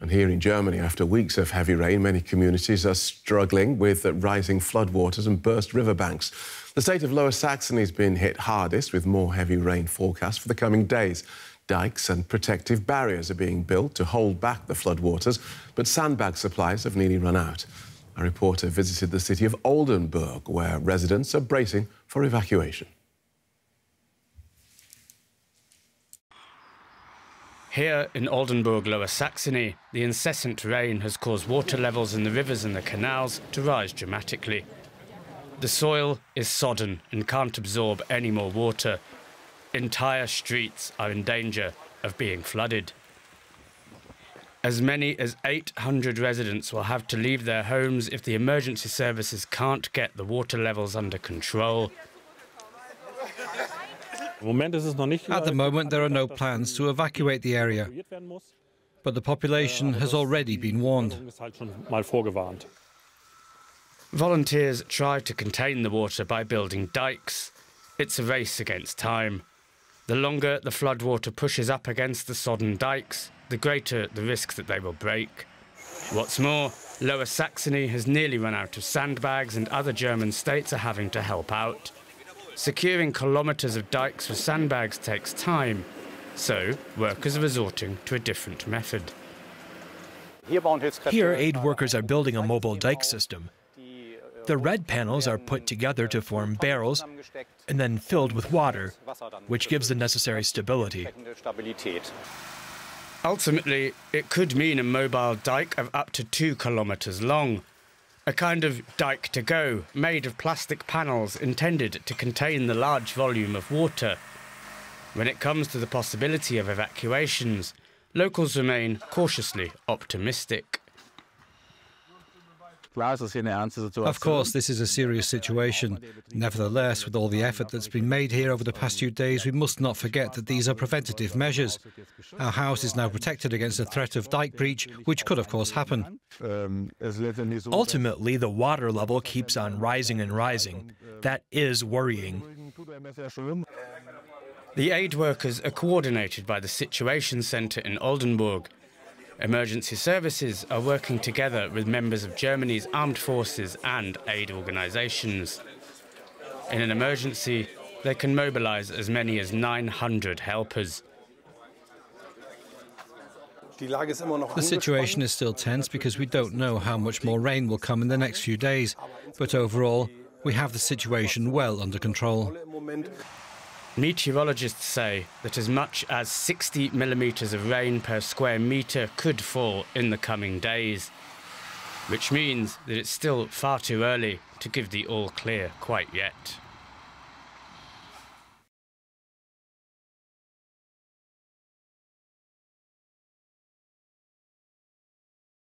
And here in Germany, after weeks of heavy rain, many communities are struggling with rising floodwaters and burst riverbanks. The state of Lower Saxony has been hit hardest, with more heavy rain forecast for the coming days. Dikes and protective barriers are being built to hold back the floodwaters, but sandbag supplies have nearly run out. A reporter visited the city of Oldenburg, where residents are bracing for evacuation. Here in Oldenburg, Lower Saxony, the incessant rain has caused water levels in the rivers and the canals to rise dramatically. The soil is sodden and can't absorb any more water. Entire streets are in danger of being flooded. As many as 800 residents will have to leave their homes if the emergency services can't get the water levels under control. At the moment, there are no plans to evacuate the area, but the population has already been warned. Volunteers try to contain the water by building dikes. It's a race against time. The longer the floodwater pushes up against the sodden dikes, the greater the risk that they will break. What's more, Lower Saxony has nearly run out of sandbags, and other German states are having to help out. Securing kilometres of dikes with sandbags takes time, so workers are resorting to a different method. Here, aid workers are building a mobile dike system. The red panels are put together to form barrels and then filled with water, which gives the necessary stability. Ultimately, it could mean a mobile dike of up to 2 kilometres long. A kind of dike to go, made of plastic panels intended to contain the large volume of water. When it comes to the possibility of evacuations, locals remain cautiously optimistic. Of course, this is a serious situation. Nevertheless, with all the effort that's been made here over the past few days, we must not forget that these are preventative measures. Our house is now protected against the threat of dike breach, which could, of course, happen. Ultimately, the water level keeps on rising and rising. That is worrying. The aid workers are coordinated by the Situation Centre in Oldenburg. Emergency services are working together with members of Germany's armed forces and aid organisations. In an emergency, they can mobilise as many as 900 helpers. The situation is still tense because we don't know how much more rain will come in the next few days, but overall, we have the situation well under control. Meteorologists say that as much as 60 millimetres of rain per square metre could fall in the coming days, which means that it's still far too early to give the all clear quite yet.